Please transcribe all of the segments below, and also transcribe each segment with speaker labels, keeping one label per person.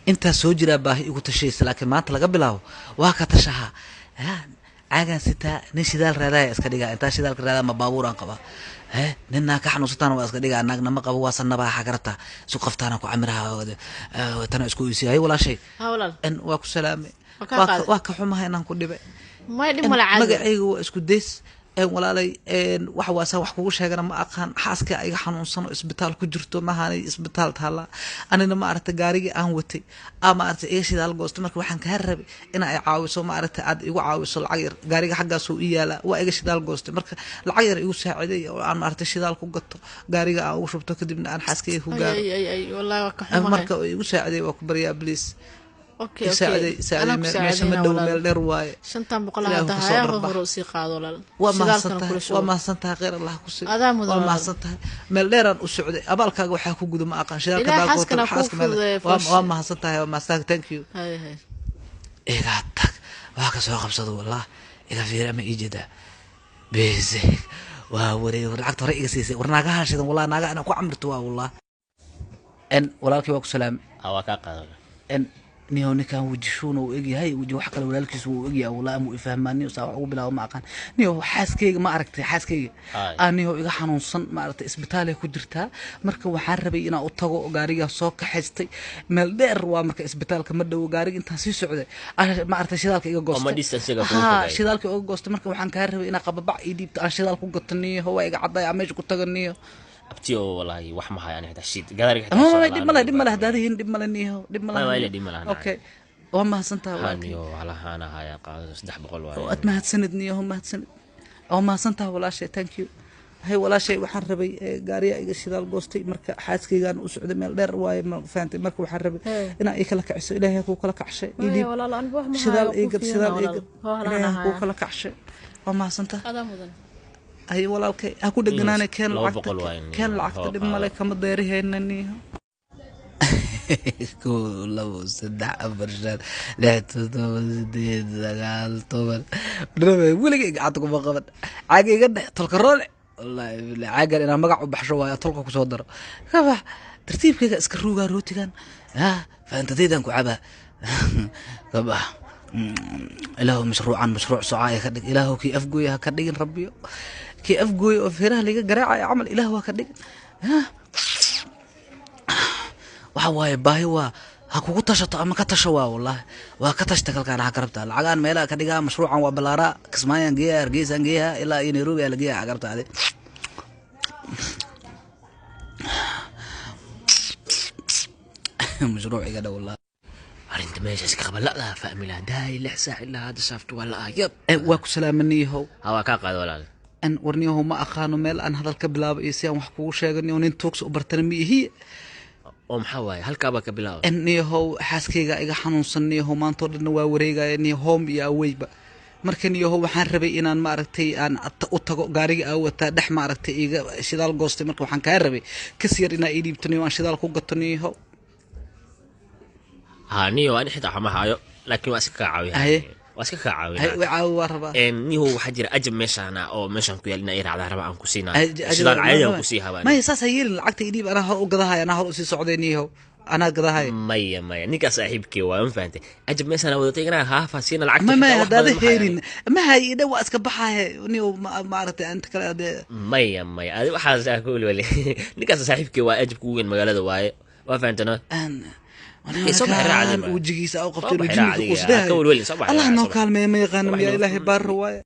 Speaker 1: انت سوجرا باهي ugu tashaysa laakiin maanta laga bilaabo waa ka tashaha aagan sita nin shidaal raadaya iska dhiga inta shidaalka raadaya ma baabuur aan qaba ninna ka xanuunsataan waa iska dhiga anagna ma qabo waa sanaba xagarta isu qaftaana ku amiraha tana isku isii walaashay in waa ku salaamay waa ka xumahay inaan ku dhibay
Speaker 2: ما يدي ملا عاد
Speaker 1: magacaygu waa isku days walaalay wax waasa wax kugu sheegana ma aqaan xaaska ay xanuunsan oo isbitaal ku jirto ma haanay isbitaal taala anina ma aragta gaariga aan watay ama aragta ee shidaal goosto marka waxaan ka rabay in ay caawiso ma aragta aad igu caawiso lacag yar gaariga xaggaas uu yaala waa iga shidaal goosto marka lacag yar igu saaciday oo aan aragta shidaal ku gato gaariga aan ugu shubto kadibna aan xaaskayga ku gaaro
Speaker 2: اي والله وكحمه
Speaker 1: marka igu saaciday waa ku bariyaa please
Speaker 2: اوكي
Speaker 1: ساعدي ماشي مدو ميل دير واي
Speaker 2: شنطان بقول هذا هيا هو سي قادو لا
Speaker 1: وما سنتها غير الله كسي وما سنتها ميل ديران u socday abaalkaaga waxa ku gudo ma aqaan shidaalka baalkood xaaska meel وما سنتها وما سنتها thank you
Speaker 2: هاي
Speaker 1: iga tag waa ka soo qabsado wallah iga fiir ama ijida beeze waa wareey lacagta hore iga siisay warnaaga hashidan wallah naaga ana ku amirto waa wallah en walaalkii waa ku salaam
Speaker 3: waa ka qaado
Speaker 1: en نيو نكان وجشون وإجي هاي وجو حق الولالكيس وإجي والله مو يفهمني وساوي بلا وما كان نيو حاسكي ما عرفت حاسكي نيو إجا حنوصن ما عرفت إسبتالي كدرتها مركب وحربي أنا أطغو قارية صوك حستي ملدر ومركب إسبتال كمدة وقاري أنت سي سعودي أنا ما عرفت شذالك إجا قصت
Speaker 3: ما ديستنسيجا
Speaker 1: ها شذالك إجا قصت مركب وحن كهربي أنا قبض إيدي بتاع شذالك قطني هو إجا عضاي عميج قطني
Speaker 3: abtiyo wallahi wax ma hayaan hada shid gadaariga
Speaker 1: dib mala hadaadiin dib mala niyo dib mala okay waa ma santaa
Speaker 3: waaniyo wala hana haya qaado 300 waa
Speaker 1: oo ma hadsanid niyo ma hadsanid oo ma santaa walaashay thank you hay walaashay waxaan rabay gaariga iga shidaal goostay marka xaaskaygan u socday meel dheer waay ma faantay marka waxaan rabay inaan ay kala kaciso ilaahay ku kala kacshay
Speaker 2: idib walaal aan wax ma
Speaker 1: shidaal ilaahay ku kala kacshay waa ma santaa أي والله كي أكو دجنانة كان العقد دم ملك كم ضيري هنني كله صدق أبرشان لا تدوزدي زعل طبعا ولا كي عطكم بقبض عاجي قد تلقرون والله عاجل أنا مقع بحشوا تلقى كصدر كيف ترتيب كذا اسكروجا روتي كان فأنت تيجي أنكو عبا كبا إلهو مشروع صعاية كدق إلهو كي أفجوي هكدقين ربي كي أفجوي وفيرها لقى جراعة عمل إلهو هكدقين وحواي باهي هكو كتشط أما كتشوا والله وكتشتكل كان عقربتها العقان ميلا كدقها مشروعا وبلارا كسمايا نجيها رجيسا نجيها إلا ينيروبيا لقيها عقربتها هذه مشروعي كده والله
Speaker 3: أنت ماشي سكقبل لا فاهم لا داي لحسا إلا هذا شافت ولا يب
Speaker 1: واكو سلامني هو
Speaker 3: كاقد ولا
Speaker 1: أن ورنيه ما أخانو ميل أن هذا الكبلاب إيسيان وحكو شاقني ونين توكس وبرتنمي هي
Speaker 3: حواي هل كابا كبلاب
Speaker 1: أني هو حاسكيغا إيغا حنوصني هو ما انطور دنوا وريغا إني هوم يا ويبا markani yaho waxaan rabay inaan ma aragtay aan u tago gaariga aan wata dhex ma aragtay iga shidaal goostay marka waxaan ka rabay kasiyar inaan ii dhiibtaniyo aan shidaal ku gataniyo
Speaker 3: niyo aan xitaa ma hayo laakiin waa iska caawiyaa waa iska caawiyaa
Speaker 1: hay waa rabaa
Speaker 3: niyo waxa jira ajab meeshana oo meeshan ku yaalina ay raacdaa raba aan ku siinaa shidaal caadi aan ku sii habaan
Speaker 1: ma yasaas hayeen lacagta ii dhiib ana hor u gadahay ana hor u sii socdayniyo أنا قضاها
Speaker 3: مايا نيكا صاحبك وين فهمت أجب مثلا وضعتي أنا ها فاسينا العكس
Speaker 1: ما هذا هيرين ما هي ده واسك بحاه نيو ما عرفت أنت كلا ده
Speaker 3: مايا هذا واحد أقول ولا نيكا صاحبك وأجبك وين مقالة واي وفهمتنا
Speaker 1: أنا صباح الرعد وجهي سأوقف وجهي قصده الله إنه كلمة ما يغنم يا إلهي بار واي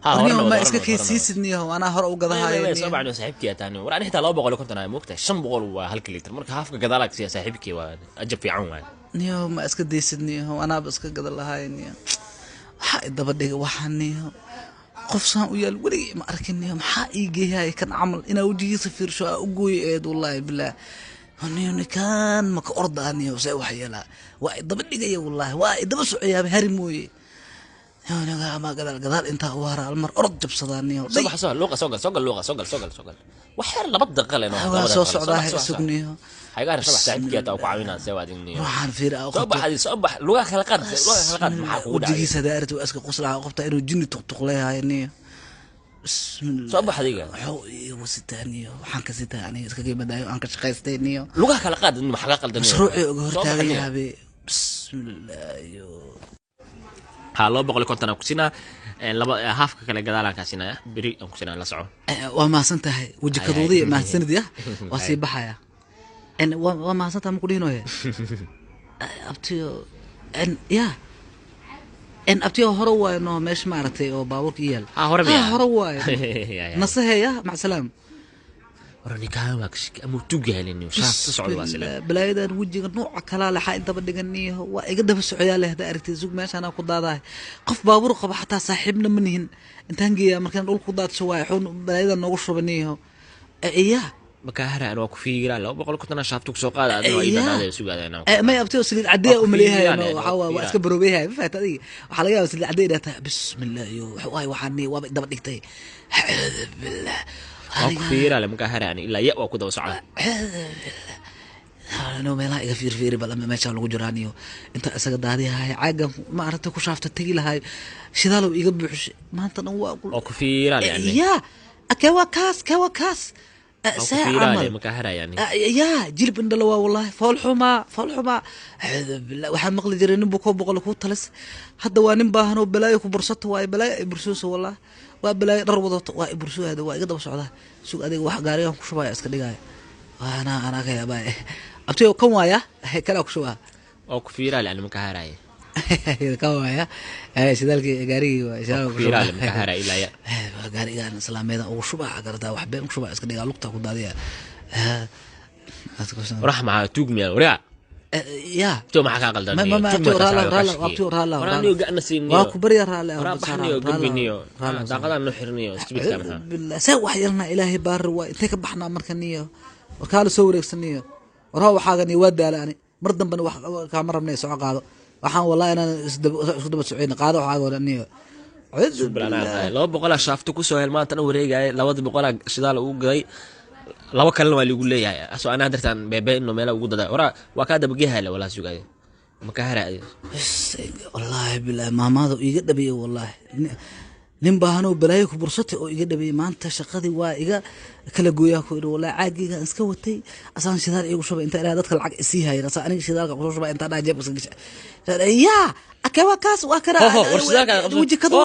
Speaker 1: أنا ما إسكت كيسيسني هو أنا هرب وقضاها
Speaker 3: صباح إنه صاحبك تاني وراني حتى لو بقول كنت أنا موقته شن بقول وهالكليتر مرك هافك قدالك سيا صاحبك وأجب في عون
Speaker 1: نيو ما إسكت ديسني هو أنا بس قدر الله هاي نيو حق دبدي وحني قفصان ويا الوري ما أركني هم حقيقي هاي كان عمل إنا وجهي صفر شو أقوي إيد والله بالله هني كان مك أرض أني وسوي حيلا وايد دبدي جاي والله وايد بس يا هرموي أنا ما قدر أنت وراء المر أرد بصداني
Speaker 3: صباح لغة سوقل وحير لبض قلنا
Speaker 1: صعداه سجنيه
Speaker 3: هاي قارن صباح تعب كيا تاو قاعدين سوا ديني
Speaker 1: وحن فير أو
Speaker 3: صباح لغة خلقات
Speaker 1: محقود ودي سدارت وأسك قصلا قبطة إنه جني تقلها يعني
Speaker 3: صباح هذيك
Speaker 1: حو وستانية وحنك ستانية إسكاكي بدايو أنك شقيستانية
Speaker 3: لغة خلقات إنه محقق الدنيا
Speaker 1: مشروعي أقهر تاغي هابي bismillah yo
Speaker 3: ها لو بقول كنت انا كسينا لبا هافك كلا غدالان كاسينا بري ان كسينا لا سocو
Speaker 1: waa mahadsan tahay wajikadoodii mahadsanid ya waa sii baxaya waa mahadsan tahay muku dhinoye abtiyo ya abtiyo hore waayo no meesh ma aragtay oo baaburka yeel
Speaker 3: ها هره بيا
Speaker 1: hore waayo nasaheya ma salaam
Speaker 3: ورني كان واكش امو توغالين شاف تصعد واسلا
Speaker 1: balaayadan wajiga nooca kala laxa inta badhiganiyo waa iga daba socdaa leh hada aragtay sug meeshan aan ku daadahay qof baabur qaba xataa saaxiibna manihin intaan geeyaa markaan dhul ku daadsho waa xun balaayadan noogu shubaniyo iya
Speaker 3: مكاهرة أنا وقف في جرا لو بقول كنت أنا شافتك سوق هذا أنا إذا هذا سوق هذا أنا
Speaker 1: ما يبتو سليد عديه ومليها إنه حوا وأسكبروا بيها فهمت هذه وحلا جاوا سليد عديه ده بسم الله يو حواي وحني وبقدر بديكتي بالله
Speaker 3: وقف في جرا لمكاهرة يعني إلا يأوى كده وسعة
Speaker 1: أنا ما لا يغفير فيري بلا ما شاء الله جرانيو أنت أسقط هذه هاي عاقم ما عرفت كوش شافت التقيل هاي شذالو يقبح ما أنت نوا
Speaker 3: وقف في جرا يعني
Speaker 1: يا كوا كاس
Speaker 3: ساعة عمل مكاهرة يعني
Speaker 1: يا جلب عند الله والله فول حما بالله وحنا مقلي جرين بكو بقول كو تلس هذا وانين باهنو بلايك برصته واي بلاي برسوس والله وبلاي ربضته واي برسو هذا واي قدب سوده سوق اديق wax gaariga ku shubaya iska dhigay ana ka yaabay abtiyo kan waaya kala ku shubaa
Speaker 3: وقف في جرا يعني مكاهرة
Speaker 1: kan waaya shidalki gaarigi waa shidalki
Speaker 3: في جرا مكاهرة إلا يا
Speaker 1: gaarigan islaameeda ugu shubaa gartaa wax been ku shubaa iska dhigaa lugta ku daadiya
Speaker 3: راح مع توق ميا ورا
Speaker 1: يا
Speaker 3: تو ما حكى قلدان
Speaker 1: ما abtiyo raala
Speaker 3: ورا نيو قعنا سين
Speaker 1: waa ku bariya raala
Speaker 3: ورا بحنيو قبنيو داقدان نو حرنيو استبيت كامها
Speaker 1: بالله سا wax yalna ilaahay baar waa intee ka baxnaa markaniyo warkaala soo wareegsaniyo waraa waxaagani waa daalaani mar dambana wax ka marabnay soo qaado waxaan wallahi inaan isku daba soceyna qaado waxaaga wadaniyo
Speaker 3: لو بقول شافته كسو هل ما أنا وريجا لو ده بقول شدال وجاي لو كلام اللي يقول لي يعني أسوأ أنا قدرت عن بيبي إنه ماله وجود ده ورا وكذا بجيها له ولا شو جاي مكهرة
Speaker 1: والله بالله ما ماذا يقدر بيه والله nin baahano balaayo ku bursatay oo iga dhabay maanta shaqadii waa iga kala gooyaa ku iri wallahi caagiga iska watay asaan shidaal igu shubay inta ilaa dadka lacag isii hayeen asaan aniga shidaalka ku shubay inta dhaajeb iska gashay ya akawa kaas waa kara
Speaker 3: هو ورشدالك
Speaker 1: wajikado